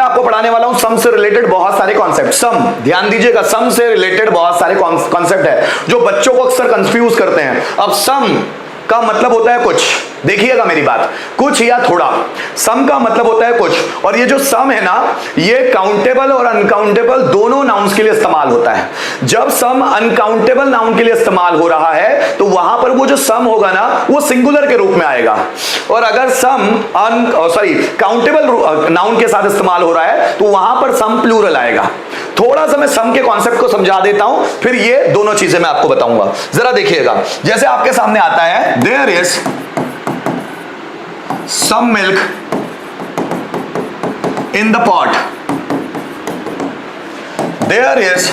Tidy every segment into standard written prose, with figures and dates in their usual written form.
आपको पढ़ाने वाला हूं सम से रिलेटेड बहुत सारे कॉन्सेप्ट। सम, ध्यान दीजिएगा, सम से रिलेटेड बहुत सारे कॉन्सेप्ट है जो बच्चों को अक्सर कंफ्यूज करते हैं। अब सम का मतलब होता है कुछ, देखिएगा मेरी बात, कुछ या थोड़ा। सम का मतलब होता है कुछ, और ये जो सम है ना, ये काउंटेबल और अनकाउंटेबल दोनों नाउन्स के लिए इस्तेमाल होता है। जब सम अनकाउंटेबल नाउन के लिए इस्तेमाल हो रहा है तो वहां पर वो जो सम होगा ना वो सिंगुलर के रूप में आएगा, और अगर सम काउंटेबल नाउन के साथ इस्तेमाल हो रहा है तो वहां पर सम प्लूरल आएगा। थोड़ा सा मैं सम के कॉन्सेप्ट को समझा देता हूं, फिर ये दोनों चीजें मैं आपको बताऊंगा। जरा देखिएगा, जैसे आपके सामने आता है, there is some milk in the pot, there is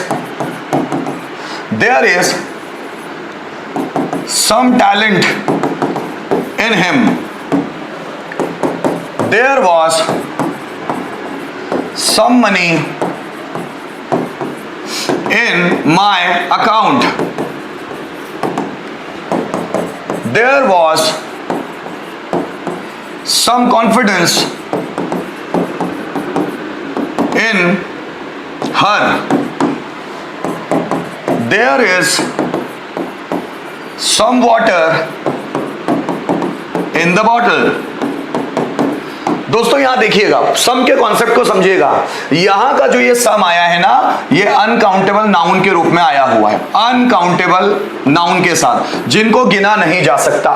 some talent in him, there was some money in my account, there was some confidence in her, there is some water in the bottle। दोस्तों यहां देखिएगा, सम के concept को समझिएगा। यहां का जो ये सम आया है ना, ये अनकाउंटेबल नाउन के रूप में आया हुआ है, अनकाउंटेबल नाउन के साथ, जिनको गिना नहीं जा सकता।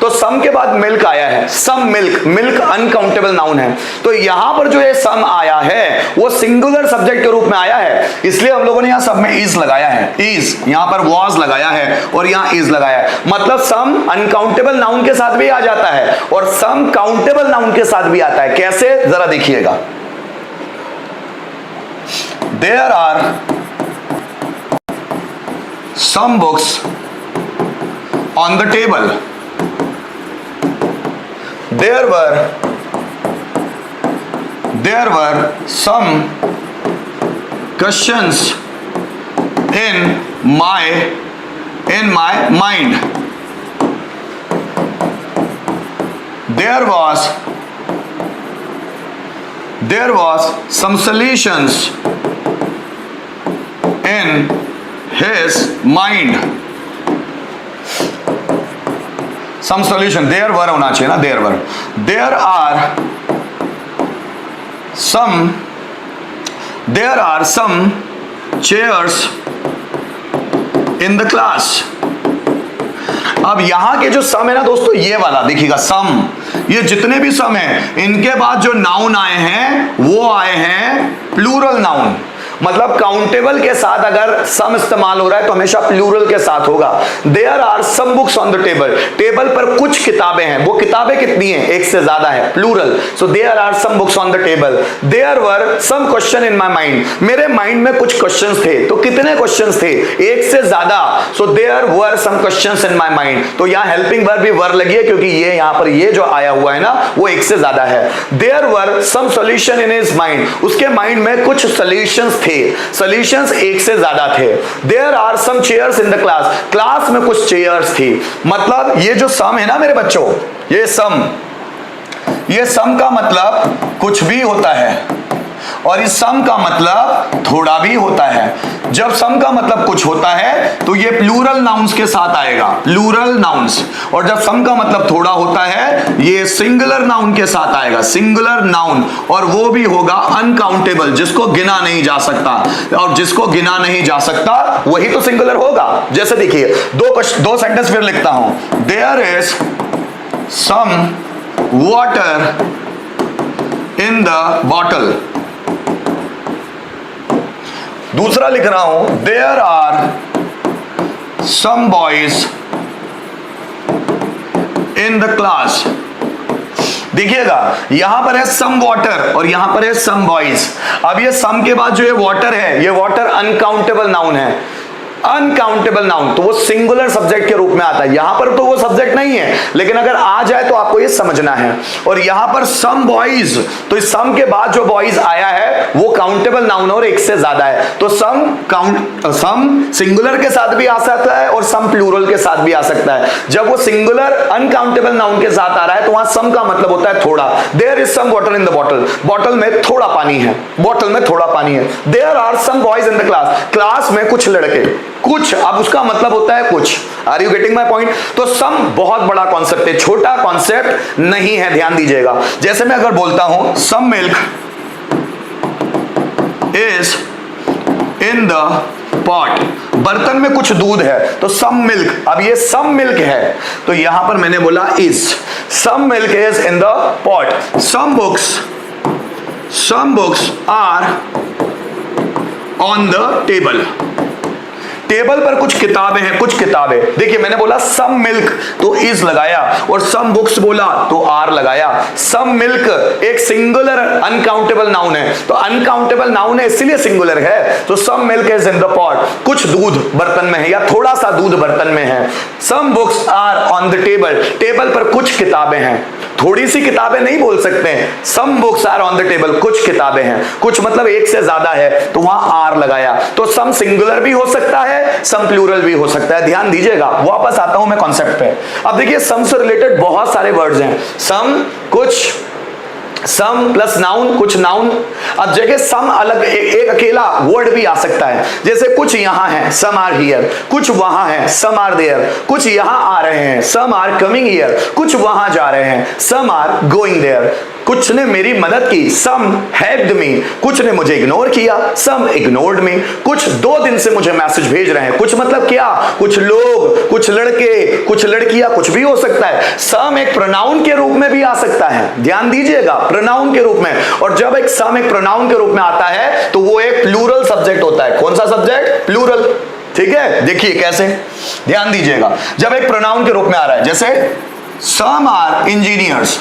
तो सम के बाद मिल्क आया है, some milk, milk uncountable noun है। तो यहां पर जो ये सम आया है वो सिंगुलर सब्जेक्ट के रूप में आया है, इसलिए हम लोगों ने यहां सब में इज लगाया है, इज, यहां पर वॉज लगाया है और यहां इज लगाया है। मतलब सम अनकाउंटेबल नाउन के साथ भी आ जाता है और सम काउंटेबल नाउन के साथ भी आता है। कैसे, जरा देखिएगा, there are some books on the table, there were some questions in my mind, there was some solutions in his mind, some solution, there were होना चाहिए ना, there are some chairs in the class। अब यहां के जो सम है ना दोस्तों, ये वाला देखिएगा, सम, ये जितने भी सम हैं इनके बाद जो नाउन आए हैं वो आए हैं प्लूरल नाउन। मतलब काउंटेबल के साथ अगर सम इस्तेमाल हो रहा है तो हमेशा प्लूरल के साथ होगा। There are some books on the table, table पर कुछ किताबें हैं, वो किताबें कितनी हैं, एक से ज्यादा है, plural. So there are some books on the table, there were some question in my mind, मेरे माइंड में कुछ क्वेश्चंस थे। तो कितने क्वेश्चंस थे, एक से ज्यादा। So there were some questions in my mind, तो यहां हेल्पिंग वर्ब भी वर लगी है क्योंकि ये यहां पर ये जो आया हुआ है ना वो एक से ज्यादा है। There were some solution in his mind, उसके माइंड में कुछ सॉल्यूशंस थे, सॉल्यूशंस एक से ज्यादा थे। There are some chairs in the class, class में कुछ चेयर्स थी। मतलब ये जो सम है ना मेरे बच्चों, ये सम का मतलब कुछ भी होता है और इस सम का मतलब थोड़ा भी होता है। जब सम का मतलब कुछ होता है तो ये प्लूरल नाउन्स के साथ आएगा, प्लूरल नाउन्स, और जब सम का मतलब थोड़ा होता है ये सिंगुलर नाउन के साथ आएगा, सिंगुलर नाउन, और वो भी होगा अनकाउंटेबल, जिसको गिना नहीं जा सकता, और जिसको गिना नहीं जा सकता वही तो सिंगुलर होगा। जैसे देखिए, दो सेंटेंस फिर लिखता हूं, there is some water in the bottle. दूसरा लिख रहा हूं, there are some boys in the class. देखिएगा, यहां पर है सम वाटर और यहां पर है सम बॉयज। अब ये सम के बाद जो ये वाटर है, ये वाटर अनकाउंटेबल नाउन है, अनकाउंटेबल नाउन, तो वो सिंगुलर सब्जेक्ट के रूप में आता है। यहां पर तो वो सब्जेक्ट नहीं है, लेकिन अगर आ जाए तो आपको ये समझना है। और यहां पर सम बॉयज, तो इस सम के बाद जो बॉयज आया है वो काउंटेबल नाउन और एक से ज्यादा है। तो सम सिंगुलर के साथ भी आ सकता है और सम प्लूरल के साथ भी आ सकता है। जब वो सिंगुलर अनकाउंटेबल नाउन के साथ आ रहा है तो वहां सम का मतलब होता है थोड़ा। There is some water in the bottle, bottle में थोड़ा पानी है, बॉटल में थोड़ा पानी है। There are some boys in the class, class में कुछ लड़के, कुछ, अब उसका मतलब होता है कुछ। Are you getting my point? तो सम बहुत बड़ा कॉन्सेप्ट है, छोटा कॉन्सेप्ट नहीं है, ध्यान दीजिएगा। जैसे मैं अगर बोलता हूं some milk is in the pot, बर्तन में कुछ दूध है, तो सम मिल्क, अब ये सम मिल्क है तो यहां पर मैंने बोला is, some milk is in the pot. Some books are on the table, table पर कुछ किताबें हैं, कुछ किताबें। देखिए मैंने बोला सम मिल्क तो इज लगाया और सम बुक्स बोला तो आर लगाया। सम मिल्क एक सिंगुलर अनकाउंटेबल नाउन है, तो अनकाउंटेबल नाउन है इसलिए सिंगुलर है। तो some milk is in the pot, कुछ दूध बर्तन में है या थोड़ा सा दूध बर्तन में है। Some books are on the table, table पर कुछ किताबें हैं, थोड़ी सी किताबें नहीं बोल सकते हैं। Some books are on the table, कुछ किताबें हैं, कुछ मतलब एक से ज्यादा है तो वहां आर लगाया। तो सम सिंगुलर भी हो सकता है, सम प्लूरल भी हो सकता है, ध्यान दीजिएगा। वापस आता हूं मैं कॉन्सेप्ट पे। अब देखिए सम से रिलेटेड बहुत सारे वर्ड्स हैं, सम कुछ, सम प्लस नाउन कुछ नाउन। अब जगह सम अलग एक अकेला वर्ड भी आ सकता है, जैसे कुछ यहां है सम आर हियर, कुछ वहां है सम आर देयर, कुछ यहां आ रहे हैं सम आर कमिंग हियर, कुछ वहां जा रहे हैं सम आर गोइंग देयर। कुछ ने मेरी मदद की, सम हेल्प्ड मी, कुछ ने मुझे इग्नोर किया, सम इग्नोर्ड मी। कुछ 2 दिन से मुझे मैसेज भेज रहे हैं, कुछ मतलब क्या, कुछ लोग, कुछ लड़के, कुछ लड़कियां, कुछ भी हो सकता है। सम एक प्रोनाउन के रूप में भी आ सकता है, ध्यान दीजिएगा, प्रोनाउन के रूप में। और जब एक सम एक प्रोनाउन के रूप में आता है तो वो एक प्लूरल सब्जेक्ट होता है। कौन सा सब्जेक्ट? प्लूरल। ठीक है, देखिए कैसे, ध्यान दीजिएगा। जब एक प्रोनाउन के रूप में आ रहा है, जैसे सम आर इंजीनियर्स,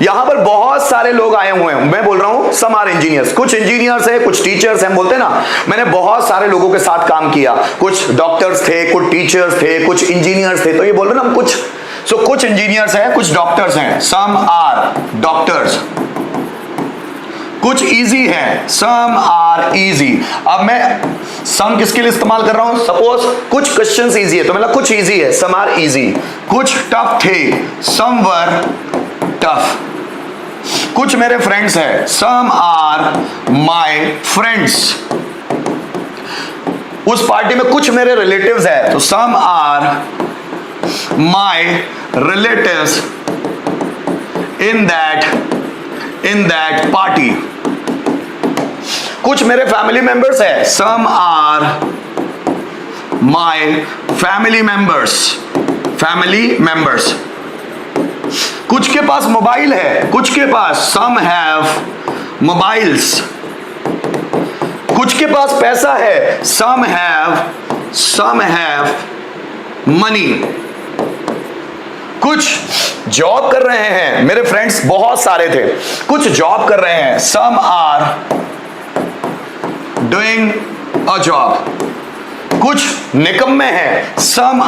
यहां पर बहुत सारे लोग आए हुए हैं, मैं बोल रहा हूं सम आर इंजीनियर्स, कुछ इंजीनियर्स है, कुछ टीचर्स हैं, बोलते हैं ना। मैंने बहुत सारे लोगों के साथ काम किया, कुछ डॉक्टर्स थे, कुछ टीचर्स थे, कुछ इंजीनियर्स थे, तो ये बोल रहे ना हम कुछ। सो कुछ इंजीनियर्स हैं, कुछ डॉक्टर्स हैं, सम आर डॉक्टर्स। कुछ इजी है, सम आर इजी। अब मैं सम किसके लिए इस्तेमाल कर रहा हूं? सपोज कुछ क्वेश्चंस इजी है तो मतलब कुछ इजी है, सम आर इजी। कुछ टफ थे, सम वर टफ। कुछ मेरे फ्रेंड्स हैं, सम आर माय फ्रेंड्स। उस पार्टी में कुछ मेरे रिलेटिव्स हैं तो some are my relatives in that party. कुछ मेरे फैमिली मेंबर्स हैं, some are my family members. कुछ के पास मोबाइल है, कुछ के पास, सम हैव मोबाइल्स। कुछ के पास पैसा है, सम हैव मनी। कुछ जॉब कर रहे हैं, मेरे फ्रेंड्स बहुत सारे थे, कुछ जॉब कर रहे हैं, some are doing a job. कुछ निकम्मे हैं, सम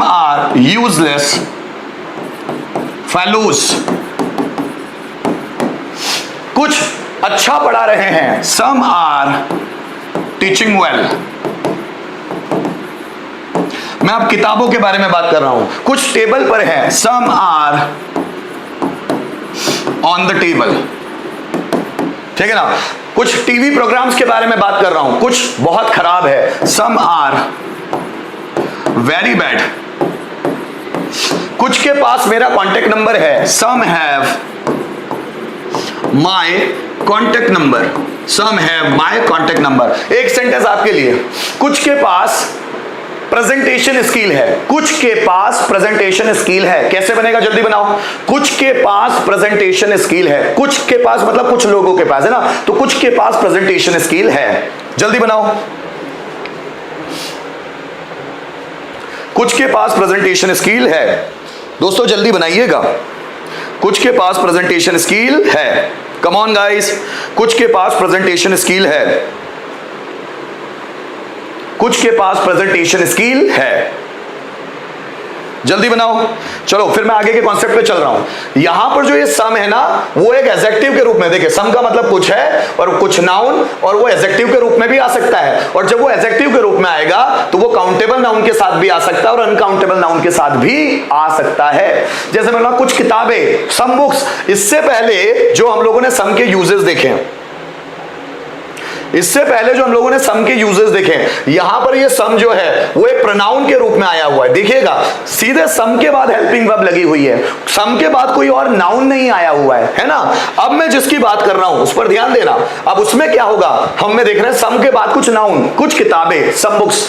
आर यूजलेस फेलोज। कुछ अच्छा पढ़ा रहे हैं, सम आर टीचिंग वेल। मैं अब किताबों के बारे में बात कर रहा हूं। कुछ टेबल पर है, some are on the table. ठीक है ना। कुछ टीवी प्रोग्राम्स के बारे में बात कर रहा हूं, कुछ बहुत खराब है, सम आर वेरी बैड। कुछ के पास मेरा कांटेक्ट नंबर है, some have my contact number, some have my contact number. एक सेंटेंस आपके लिए। कुछ के पास प्रेजेंटेशन स्किल है, कुछ के पास प्रेजेंटेशन स्किल है। कैसे बनेगा, जल्दी बनाओ। कुछ के पास प्रेजेंटेशन स्किल है, कुछ के पास मतलब कुछ लोगों के पास है ना, तो कुछ के पास प्रेजेंटेशन स्किल है, जल्दी बनाओ। कुछ के पास प्रेजेंटेशन स्किल है, दोस्तों जल्दी बनाइएगा। कुछ के पास प्रेजेंटेशन स्किल है, कम ऑन गाइस। कुछ के पास प्रेजेंटेशन स्किल है, कुछ के पास प्रेजेंटेशन स्किल है। जल्दी बनाओ। चलो फिर मैं आगे के कॉन्सेप्ट पे चल रहा हूं। यहां पर जो ये सम है ना, वो एक एडजेक्टिव के रूप में, देखिए सम का मतलब कुछ है और कुछ नाउन, और वो एडजेक्टिव के रूप में भी आ सकता है, और जब वो एडजेक्टिव के रूप में आएगा तो वो काउंटेबल नाउन के साथ भी आ सकता है और अनकाउंटेबल नाउन के साथ भी आ सकता है। जैसे मैंने बोला कुछ किताबें, सम बुक्स। इससे पहले जो हम लोगों ने सम के यूजेस देखे, इससे पहले जो हम लोगों ने सम के यूजेस देखे, यहां पर ये सम जो है वो एक प्रोनाउन के रूप में आया हुआ है। देखिएगा सीधे सम के बाद हेल्पिंग वर्ब लगी हुई है, सम के बाद कोई और नाउन नहीं आया हुआ है ना। अब मैं जिसकी बात कर रहा हूं उस पर ध्यान देना। अब उसमें क्या होगा, हम में देख रहे हैं सम के बाद कुछ नाउन, कुछ किताबें, सम बुक्स,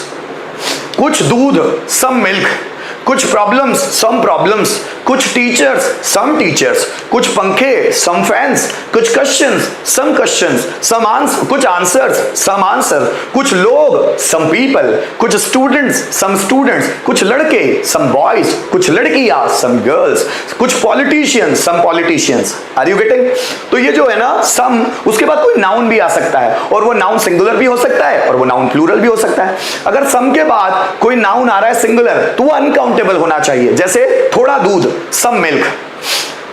कुछ दूध, सम मिल्क, कुछ प्रॉब्लम्स, सम प्रॉब्लम्स, कुछ टीचर्स, सम टीचर्स, कुछ पंखे, सम फैंस, कुछ क्वेश्चंस, सम क्वेश्चंस, कुछ आंसर्स, सम आंसर, कुछ लोग, सम पीपल, कुछ स्टूडेंट्स, सम स्टूडेंट्स, कुछ लड़के, सम बॉयज, कुछ लड़कियां, सम गर्ल्स, कुछ politicians, some politicians. Are you getting? तो ये जो है ना सम, उसके बाद कोई नाउन भी आ सकता है, और वो नाउन सिंगुलर भी हो सकता है और वो नाउन प्लूरल भी हो सकता है। अगर सम के बाद कोई नाउन आ रहा है सिंगुलर, तो वो अनकाउंटेबल होना चाहिए। जैसे थोड़ा दूध, सम मिल्क,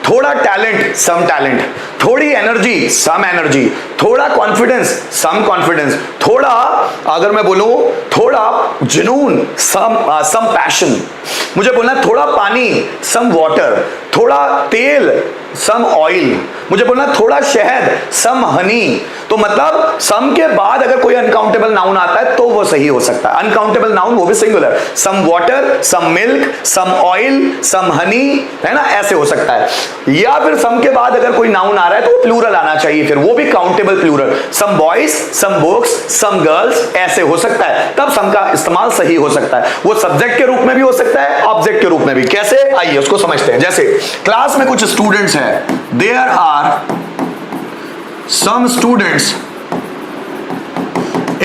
थोड़ा टैलेंट, सम टैलेंट, थोड़ी एनर्जी, सम एनर्जी, थोड़ा कॉन्फिडेंस, सम कॉन्फिडेंस, थोड़ा, अगर मैं बोलूं थोड़ा जुनून, सम पैशन, मुझे बोलना थोड़ा पानी, सम वाटर, थोड़ा तेल, सम ऑयल, मुझे बोलना थोड़ा शहद, सम हनी। तो मतलब सम के बाद अगर कोई अनकाउंटेबल नाउन आता है तो वो सही हो सकता है। अनकाउंटेबल नाउन वो भी singular, some water, some milk, some oil, some honey, है ना, ऐसे हो सकता है। या फिर सम के बाद अगर कोई नाउन आ रहा है तो प्लूरल आना चाहिए, फिर वो भी countable plural, some boys, some books, some girls, ऐसे हो सकता है। तब सम का इस्तेमाल सही हो सकता है। वो सब्जेक्ट के रूप में भी हो सकता है, ऑब्जेक्ट के रूप में भी। कैसे, आइए उसको समझते हैं। जैसे क्लास में कुछ स्टूडेंट्स हैं, there are some students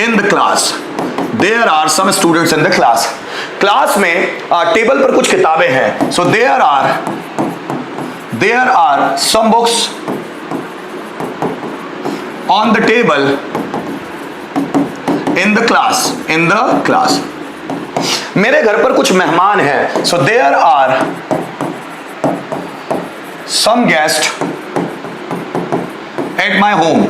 in the class, there are some students in the class। Class में टेबल पर कुछ किताबें हैं, so there are some books on the table in the class। मेरे घर पर कुछ मेहमान हैं, so there are some guests at my home।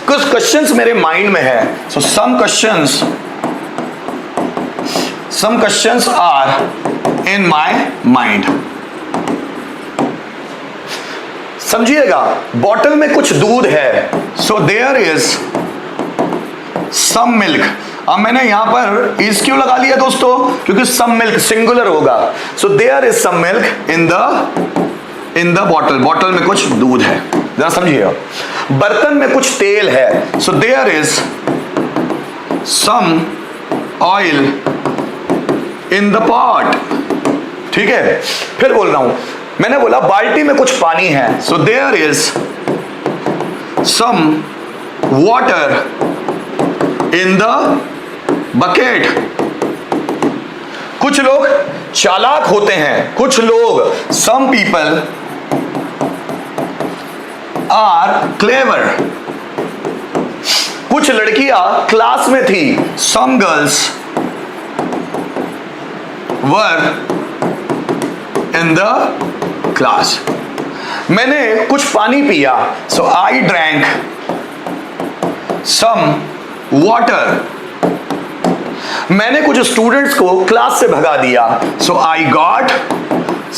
कुछ क्वेश्चंस मेरे माइंड में है, so some questions are in my mind। समझिएगा, बॉटल में कुछ दूध है, so there is some milk। अब मैंने यहां पर इस क्यों लगा लिया दोस्तों, क्योंकि some milk सिंगुलर होगा, so there is some milk in the bottle में कुछ दूध है। जरा समझिएगा, बर्तन में कुछ तेल है, so there is some oil in the pot। ठीक है, फिर बोल रहा हूं, मैंने बोला बाल्टी में कुछ पानी है, so there is some water in the bucket। कुछ लोग चालाक होते हैं, कुछ लोग, some people are clever। कुछ लड़कियां क्लास में थी, some girls were in the class। मैंने कुछ पानी पिया, so I drank some water। मैंने कुछ स्टूडेंट्स को क्लास से भगा दिया, so I got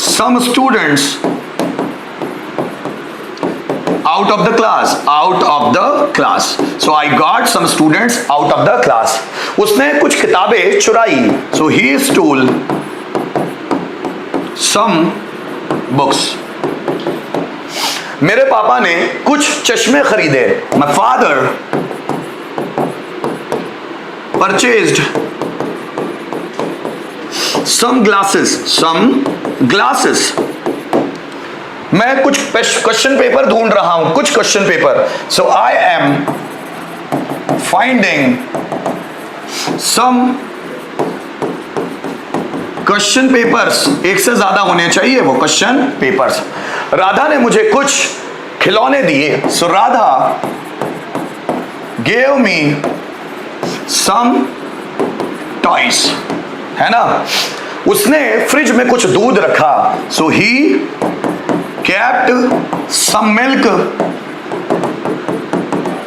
some students out of the class। so I got some students out of the class। उसने कुछ किताबें चुराई, so he stole some books। मेरे पापा ने कुछ चश्मे खरीदे, my father purchased some glasses। मैं कुछ क्वेश्चन पेपर ढूंढ रहा हूं, कुछ question paper, so I am finding some question papers. एक से ज्यादा होने चाहिए वो क्वेश्चन पेपर्स। राधा ने मुझे कुछ खिलौने दिए, so Radha gave me some toys। है ना, उसने फ्रिज में कुछ दूध रखा, सो ही kept some milk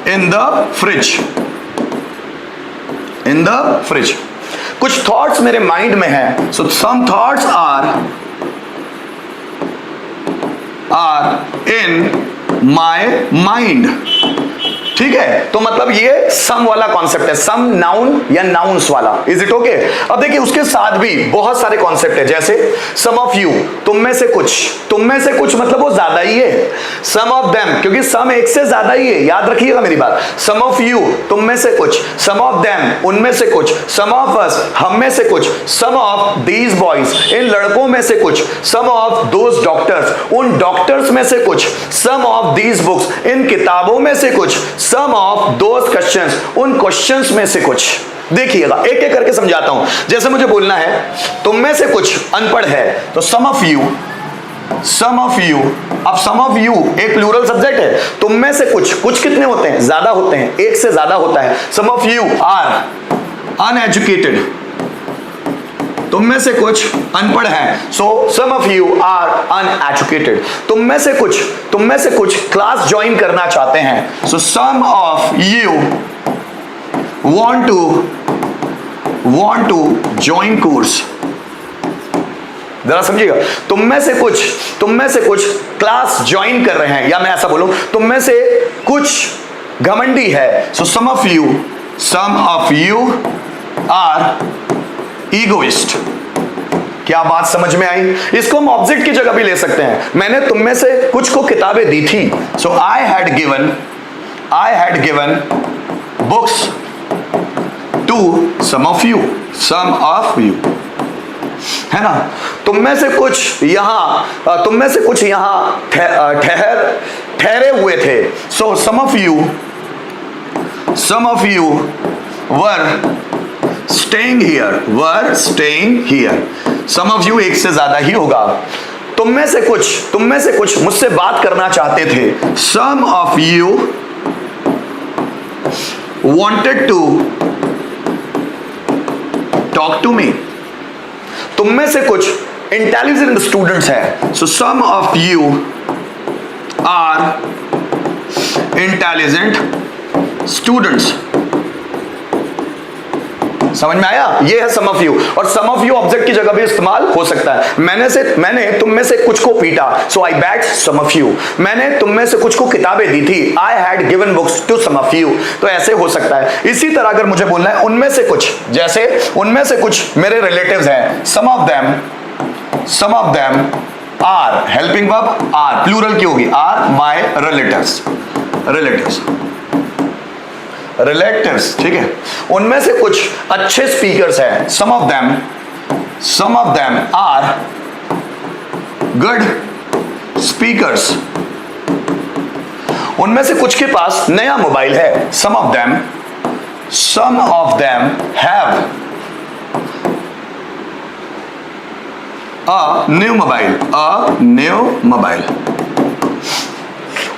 in the fridge. In the fridge. कुछ थॉट्स मेरे माइंड में है, so some thoughts are in my mind. ठीक है, तो मतलब ये सम वाला कॉन्सेप्ट है, सम नाउन या नाउन्स वाला. Is it okay? अब देखिए उसके साथ भी बहुत सारे कॉन्सेप्ट है, जैसे सम ऑफ यू, तुम में से कुछ. तुम में से कुछ मतलब वो ज्यादा ही है. सम ऑफ देम, क्योंकि सम एक से ज्यादा ही है, याद रखिएगा मेरी बात. सम ऑफ यू, तुम में से कुछ. सम ऑफ देम, उनमें से कुछ. सम ऑफ अस, हम में से कुछ. सम ऑफ दीज बॉयज, इन लड़कों में से कुछ. सम ऑफ दोज डॉक्टर्स, उन डॉक्टर्स में से कुछ. सम ऑफ दीज बुक्स, इन किताबों में से कुछ. सम ऑफ दोज क्वेश्चंस, उन क्वेश्चंस में से कुछ. देखिएगा एक एक करके समझाता हूं. जैसे मुझे बोलना है तुम में से कुछ अनपढ़ है, तो some of you. Some of you, अब सम ऑफ यू एक प्लूरल सब्जेक्ट है. तुम में से कुछ, कुछ कितने होते हैं? ज्यादा होते हैं, एक से ज्यादा होता है. Some of you are uneducated, तुम में से कुछ अनपढ़ हैं, so some of you are uneducated. तुम में से कुछ क्लास ज्वाइन करना चाहते हैं, so some of you want to join course. जरा समझिएगा, तुम में से कुछ क्लास ज्वाइन कर रहे हैं, या मैं ऐसा बोलूं तुम में से कुछ घमंडी है, so some of you are egoist. क्या बात समझ में आई? इसको हम ऑब्जेक्ट की जगह भी ले सकते हैं. मैंने तुम में से कुछ को किताबें दी थी, so I had given books to some of you. है ना, तुम में से कुछ यहां ठहरे हुए थे, so some of you were staying here. Some of you एक से ज्यादा ही होगा. तुम में से कुछ मुझसे बात करना चाहते थे, some of you wanted to talk to me. तुम में से कुछ इंटेलिजेंट स्टूडेंट्स हैं, so some of you are intelligent students. समझ में आया? ये है सम ऑफ यू. और सम ऑफ यू ऑब्जेक्ट की जगह भी इस्तेमाल हो सकता है. मैंने तुम में से कुछ को पीटा, so I beat some of you. मैंने तुम में से कुछ को किताबें दी थी, I had given books to some of you. तो ऐसे हो सकता है. इसी तरह अगर मुझे बोलना है उनमें से कुछ, जैसे उनमें से कुछ मेरे रिलेटिव्स हैं, some of them are, helping verb are, plural की होगी, आर माय रिलेटिव्स. ठीक है, उनमें से कुछ अच्छे स्पीकर्स हैं, some of them are good speakers. उनमें से कुछ के पास नया मोबाइल है, some of them have a new mobile.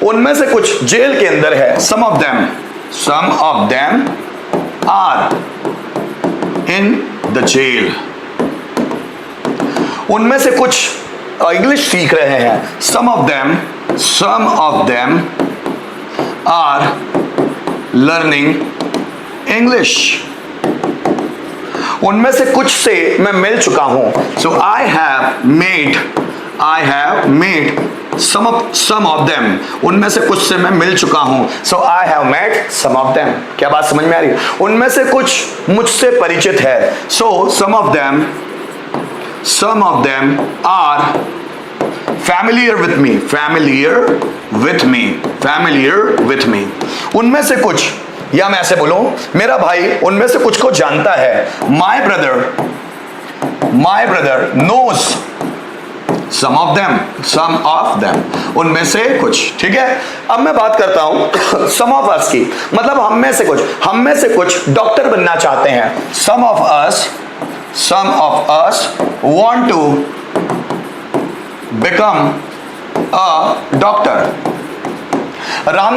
उनमें से कुछ जेल के अंदर है, some of them are in the jail. उनमें से कुछ इंग्लिश सीख रहे हैं, some of them are learning English. उनमें से कुछ से मैं मिल चुका हूं, so I have met some of them. उनमें से कुछ से मैं मिल चुका हूं, so I have met some of them. क्या बात समझ में आ रही है? उनमें से कुछ मुझसे परिचित है, so some of them are familiar with me. उनमें से कुछ, या मैं ऐसे बोलूं मेरा भाई उनमें से कुछ को जानता है, my brother knows some of them. उनमें से कुछ. ठीक है, अब मैं बात करता हूं some of us की, मतलब हम में से कुछ डॉक्टर बनना चाहते हैं, some of us want to become a doctor. Ram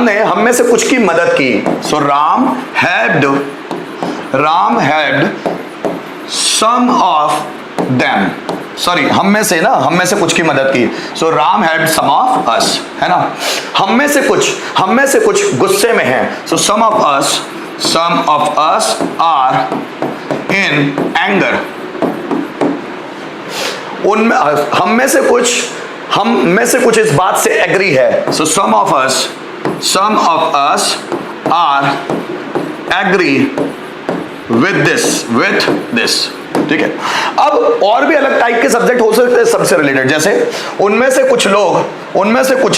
ने हम में से कुछ की मदद की, so Ram had some of them, sorry हम में से ना, हम में से कुछ की मदद की। So Ram help some of us, है ना, हम में से कुछ गुस्से में हैं। So some of us are in anger, उनमें हम में से कुछ इस बात से एग्री है। So some of us are agree with this, ठीक है। अब और भी अलग टाइप के सब्जेक्ट हो सकते हैं सबसे रिलेटेड, जैसे उनमें से कुछ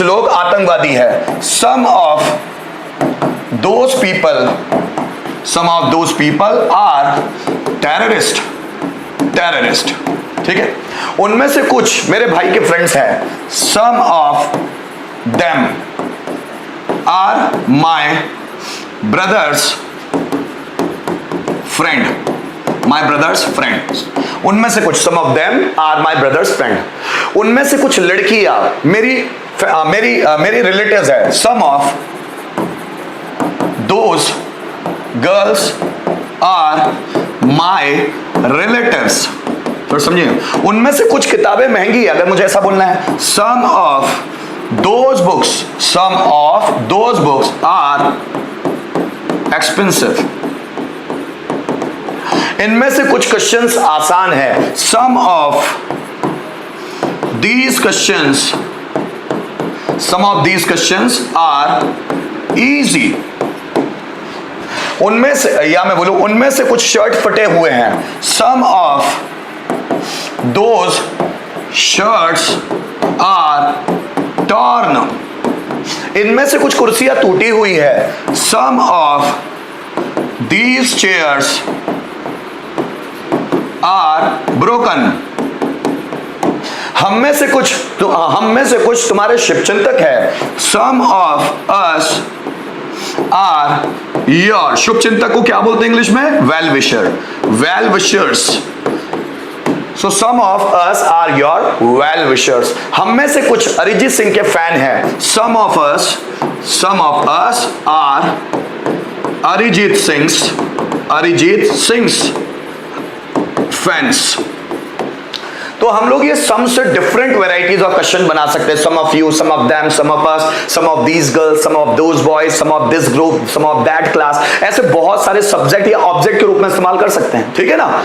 लोग आतंकवादी है। Some of those people are terrorist, ठीक है। उनमें से कुछ मेरे भाई के फ्रेंड्स हैं। Some of them are my brother's friend, उनमें से कुछ, some of them are my brother's friend. उनमें से कुछ लड़कियां मेरी रिलेटिव्स है। Some of those girls are my relatives, तो समझिए, उनमें से कुछ किताबें महंगी है, अगर मुझे ऐसा बोलना है। Some of those books are expensive, इनमें से कुछ क्वेश्चंस आसान है। Some of these questions are easy, उनमें से, या मैं बोलूं उनमें से कुछ शर्ट फटे हुए हैं। Some of those shirts are torn, इनमें से कुछ कुर्सियां टूटी हुई है। Some of these chairs are broken, हम में से कुछ तुम्हारे शुभचिंतक है। Some of us are your, शुभचिंतक को क्या बोलते हैं इंग्लिश में? Well wishers. So some of us are your well wishers, हम में से कुछ अरिजीत सिंह के फैन हैं। Some of us are Arijit Singh fans. तो हम लोग ये सम से डिफरेंट वेराइटीज ऑफ क्वेश्चन बना सकते हैं। Some of you, some of them, some of us, some of these girls, some of those boys, some of this group, some of that class, ऐसे बहुत सारे सब्जेक्ट या ऑब्जेक्ट के रूप में इस्तेमाल कर सकते हैं, ठीक है ना।